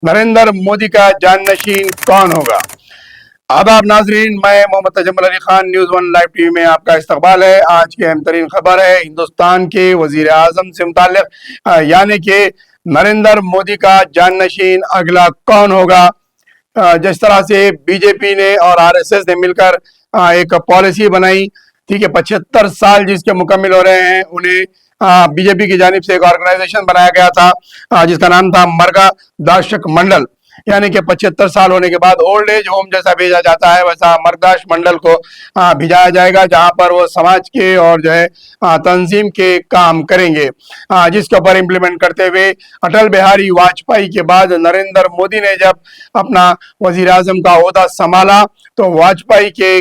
नरेंद्र मोदी का जाननशीन कौन होगा। आदाब नाजरीन, मैं Mohammad Tajammul Ali Khan, News One Live TV में आपका इस्तकबाल है। आज की अहम तरीन खबर है हिंदुस्तान के वजीर आजम से मुताल्लिक, यानी कि नरेंद्र मोदी का जाननशीन अगला कौन होगा। जिस तरह से बीजेपी ने और आरएसएस ने मिलकर एक पॉलिसी बनाई थी कि 75 साल जिसके मुकम्मिल हो रहे हैं उन्हें बीजेपी की जानिब से एक ऑर्गेनाइजेशन बनाया गया था, जिसका नाम था मर्गा दाशक मंडल। यानी कि 75 साल होने के बाद ओल्ड एज होम जैसा भेजा जाता है, वैसा मर्दाश मंडल को भिजाया जाएगा, जहां पर वो समाज के और जो है तंजीम के काम करेंगे, जिसके ऊपर इम्प्लीमेंट करते हुए अटल बिहारी वाजपेयी के बाद नरेंद्र मोदी ने जब अपना वजीर आजम का ओहदा संभाला तो वाजपेयी के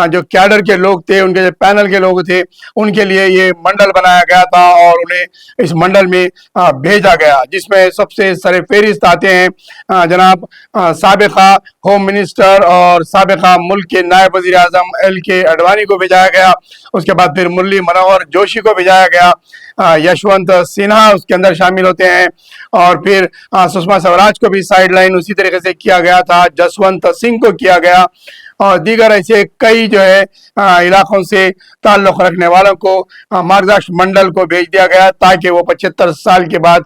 जो कैडर के लोग थे, उनके जो पैनल के लोग थे, उनके लिए ये मंडल बनाया गया था और उन्हें इस मंडल में भेजा गया, जिसमें सबसे सरफहरिस्त आते हैं जनाब साबिका होम मिनिस्टर और साबिका मुल्क के नायब वजीर आजम LK अडवाणी को भेजाया गया। उसके बाद फिर मुरली मनोहर जोशी को भेजाया गया, यशवंत सिन्हा उसके अंदर शामिल होते हैं, और फिर सुषमा स्वराज को भी साइडलाइन उसी तरीके से किया गया था, जसवंत सिंह को किया गया और दीगर ऐसे कई जो है इलाकों से ताल्लुक रखने वालों को मार्गदर्शक मंडल को भेज दिया गया, ताकि वो 75 साल के बाद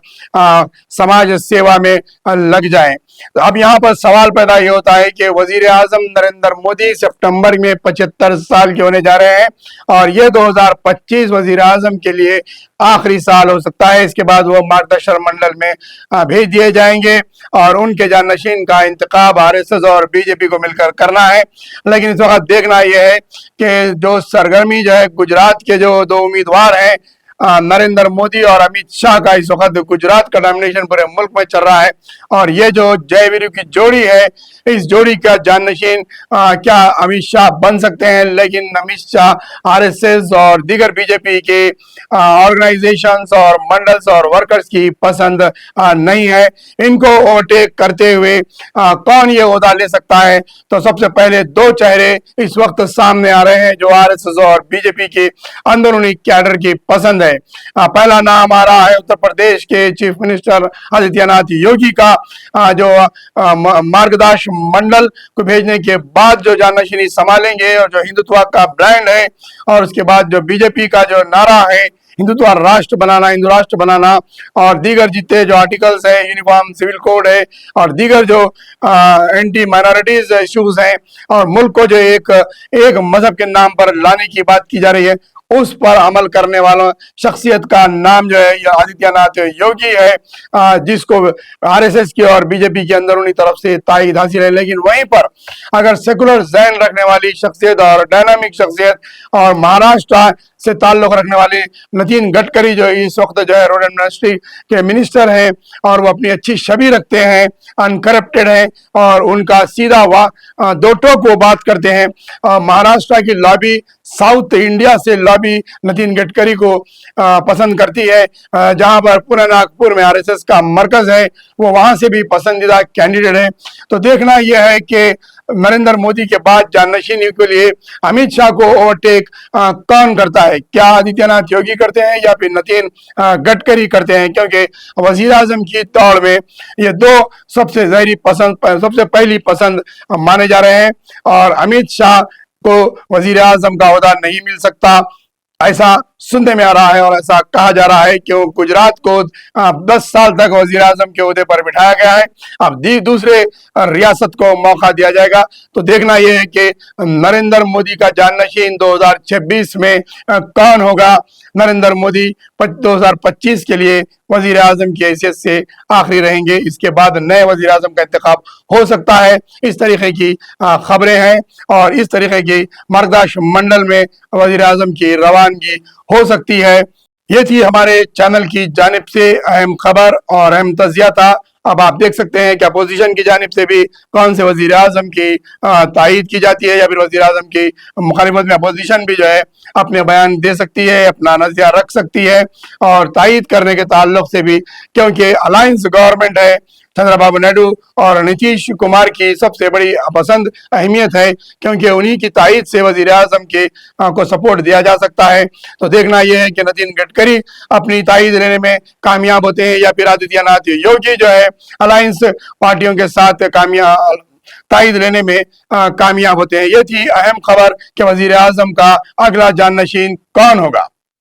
समाज सेवा में लग जाएं। तो अब यहाँ पर सवाल पैदा ये होता है कि वजीर आजम नरेंद्र मोदी सितंबर में 75 साल के होने जा रहे हैं और ये 2025 वजीर आजम के लिए आखिरी साल हो सकता है। इसके बाद वो मार्गदर्शक मंडल में भेज दिए जाएंगे और उनके जाननशीन का इंतखाब आरएसएस और बीजेपी को मिलकर करना है। लेकिन इस वक्त देखना यह है कि जो सरगर्मी जो है गुजरात के जो दो उम्मीदवार हैं नरेंद्र मोदी और अमित शाह का, इस वक्त गुजरात का डोमिनेशन पूरे मुल्क में चल रहा है और ये जो जय वीरू की जोड़ी है, इस जोड़ी का जाननशीन क्या अमित शाह बन सकते हैं। लेकिन अमित शाह आरएसएस और दीगर बीजेपी के ऑर्गेनाइजेशंस और मंडल्स और वर्कर्स की पसंद नहीं है। इनको ओवरटेक करते हुए कौन ये ओहदा ले सकता है, तो सबसे पहले दो चेहरे इस वक्त सामने आ रहे हैं जो आरएसएस और बीजेपी के अंदरूनी कैडर की पसंद है। पहला नाम आ रहा है उत्तर प्रदेश के चीफ मिनिस्टर आदित्यनाथ योगी का, जो मार्गदर्शक मंडल को भेजने के बाद जो जाननशीनी संभालेंगे और जो हिंदुत्व का ब्रांड है और उसके बाद जो बीजेपी का जो नारा है हिंदुत्व राष्ट्र बनाना, हिंदू राष्ट्र बनाना और दीगर जितने जो आर्टिकल्स है, यूनिफॉर्म सिविल कोड है और दीगर जो एंटी माइनॉरिटीज इश्यूज हैं और मुल्क को जो एक मजहब के नाम पर लाने की बात की जा रही है, उस पर अमल करने वाला शख्सियत का नाम जो है यह आदित्यनाथ योगी है, जिसको आरएसएस की और बीजेपी के अंदरूनी तरफ से तायद हासिल है। लेकिन वहीं पर अगर सेकुलर ज़हन रखने वाली शख्सियत और डायनामिक शख्सियत और महाराष्ट्र से ताल्लुक रखने वाले नितिन गडकरी जो इस वक्त जो है रोड मिनिस्ट्री के मिनिस्टर हैं और वो अपनी अच्छी छवि रखते हैं, अनकरप्टेड हैं और उनका सीधा दो टोक वो बात करते हैं। महाराष्ट्र की लॉबी साउथ इंडिया से लॉबी नितिन गडकरी को पसंद करती है, जहां पर पूरा नागपुर में आरएसएस का मरकज है, वो वहां से भी पसंदीदा कैंडिडेट है। तो देखना यह है कि नरेंद्र मोदी के बाद जाननशीनी के लिए अमित शाह को ओवरटेक कौन करता है, क्या आदित्यनाथ योगी करते हैं या फिर नितिन गडकरी करते हैं, क्योंकि वजीर आजम की दौड़ में ये दो सबसे सबसे पहली पसंद माने जा रहे हैं और अमित शाह को वजीर आजम का ओहदा नहीं मिल सकता, ऐसा सुनने में आ रहा है और ऐसा कहा जा रहा है कि गुजरात को 10 साल तक वजीर आजम के ओहदे पर बिठाया गया है, अब दूसरे रियासत को मौका दिया जाएगा। तो देखना यह है कि नरेंद्र मोदी का जाननशीन 2026 में कौन होगा। नरेंद्र मोदी 2025 के लिए वजीर आजम की हैसियत से आखिरी रहेंगे, इसके बाद नए वजीर आजम का इंतखाब हो सकता है। इस तरीके की खबरें हैं और इस तरीके की मार्गदर्शक मंडल में वजीर आजम की रवानगी हो सकती है। ये थी हमारे चैनल की जानिब से अहम खबर और अहम तजिया था। अब आप देख सकते हैं कि अपोजिशन की जानिब से भी कौन से वजीर आजम की तायीद की जाती है या फिर वजीर आजम की मुखालिफत में अपोजिशन भी जो है अपने बयान दे सकती है, अपना नजरिया रख सकती है और तायीद करने के ताल्लुक से भी, क्योंकि अलायंस गवर्नमेंट है चंद्रबाबू नायडू और नीतीश कुमार की सबसे बड़ी पसंद अहमियत है, क्योंकि उन्हीं की तायद से वजीर आजम के को सपोर्ट दिया जा सकता है। तो देखना यह है कि नितिन गडकरी अपनी तायद लेने में कामयाब होते हैं या फिर आदित्यनाथ योगी जो है अलायंस पार्टियों के साथ तायद लेने में कामयाब होते हैं। ये थी अहम खबर कि वजीर आजम का अगला जाननशीन कौन होगा।